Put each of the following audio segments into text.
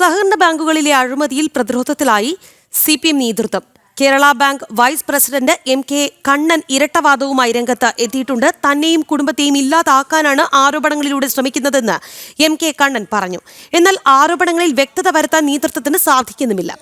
സഹകരണ ബാങ്കുകളിലെ അഴിമതിയിൽ പ്രതിരോധത്തിലായി CPM നേതൃത്വം. Kerala bank vice president MK Kannan ഇരട്ടവാദവുമായി രംഗത്ത് എത്തിയിട്ടുണ്ട്. തന്നെയും കുടുംബത്തെയും ഇല്ലാതാക്കാനാണ് ആരോപണങ്ങളിലൂടെ ശ്രമിക്കുന്നതെന്ന് MK കണ്ണൻ പറഞ്ഞു. എന്നാൽ ആരോപണങ്ങളിൽ വ്യക്തത വരുത്താൻ നേതൃത്വത്തിന് സാധിക്കുന്നുമില്ല.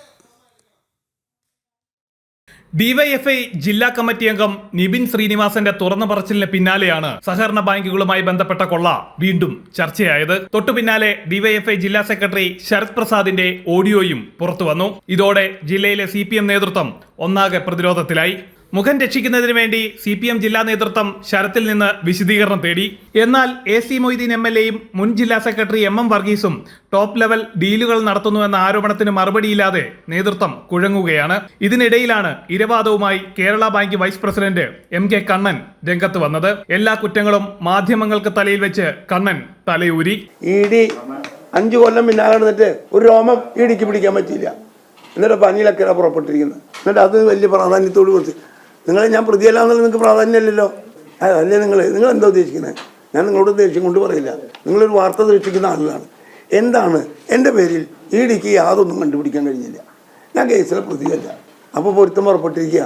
ഡിവൈഎഫ്ഐ ജില്ലാ കമ്മിറ്റി അംഗം നിബിൻ ശ്രീനിവാസന്റെ തുറന്നു പറച്ചിലിന് പിന്നാലെയാണ് സഹകരണ ബാങ്കുകളുമായി ബന്ധപ്പെട്ട കൊള്ള വീണ്ടും ചർച്ചയായത്. തൊട്ടു പിന്നാലെ ഡിവൈഎഫ്ഐ ജില്ലാ സെക്രട്ടറി ശരത് പ്രസാദിന്റെ ഓഡിയോയും പുറത്തുവന്നു. ഇതോടെ ജില്ലയിലെ CPM നേതൃത്വം ഒന്നാകെ പ്രതിരോധത്തിലായി. മുഖം രക്ഷിക്കുന്നതിന് വേണ്ടി CPM ജില്ലാ നേതൃത്വം ശരത്തിൽ നിന്ന് വിശദീകരണം തേടി. എന്നാൽ AC മൊയ്തീൻ MLAയും മുൻ ജില്ലാ സെക്രട്ടറി MM വർഗീസും ടോപ്പ് ലെവൽ ഡീലുകൾ നടത്തുന്നുവെന്ന ആരോപണത്തിന് മറുപടിയില്ലാതെ നേതൃത്വം കുഴങ്ങുകയാണ്. ഇതിനിടയിലാണ് ഇരവാദവുമായി Kerala bank vice president MK Kannan രംഗത്ത് വന്നത്. എല്ലാ കുറ്റങ്ങളും മാധ്യമങ്ങൾക്ക് തലയിൽ വെച്ച് കണ്ണൻ തലയൂരി. ED 5 കൊല്ലം പിന്നാലെ ഒരു രോമം EDക്ക് പിടിക്കാൻ പറ്റിയില്ല. എന്നിട്ട് പനിയിലൊക്കെ പുറപ്പെട്ടിരിക്കുന്നത്. എന്നിട്ട് അത് വലിയ പ്രാധാന്യത്തോട് കൊടുത്ത് നിങ്ങളെ ഞാൻ പ്രതിയല്ല എന്നുള്ളത് നിങ്ങൾക്ക് പ്രാധാന്യമല്ലല്ലോ. അതല്ലേ നിങ്ങൾ എന്താ ഉദ്ദേശിക്കുന്നത്? ഞാൻ നിങ്ങളോട് ദേഷ്യം കൊണ്ട് പറയില്ല. നിങ്ങളൊരു വാർത്ത ദൃഷ്ടിക്കുന്ന ആളുകളാണ്. എന്താണ് എൻ്റെ പേരിൽ EDക്ക് യാതൊന്നും കണ്ടുപിടിക്കാൻ കഴിഞ്ഞില്ല. ഞാൻ കേസിലെ പ്രതിയല്ല. അപ്പോൾ പൊരുത്തം പുറപ്പെട്ടിരിക്കുക.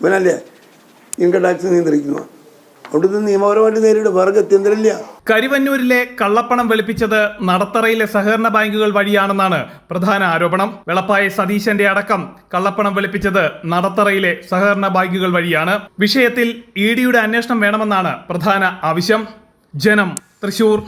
ഇവനല്ലേ ഇൻകം ടാക്സ് നിയന്ത്രിക്കുന്നു. അവിടുത്തെ നിയമപരമായിട്ട് നേരിട്ട് വേറെ ഗത്യന്തരമില്ല. കരിവന്നൂരിലെ കള്ളപ്പണം വെളുപ്പിച്ചത് നടത്തറയിലെ സഹകരണ ബാങ്കുകൾ വഴിയാണെന്നാണ് പ്രധാന ആരോപണം. വെളപ്പായ സതീശന്റെ അടക്കം കള്ളപ്പണം വെളുപ്പിച്ചത് നടത്തറയിലെ സഹകരണ ബാങ്കുകൾ വഴിയാണ്. വിഷയത്തിൽ EDയുടെ അന്വേഷണം വേണമെന്നാണ് പ്രധാന ആവശ്യം. ജനം, തൃശൂർ.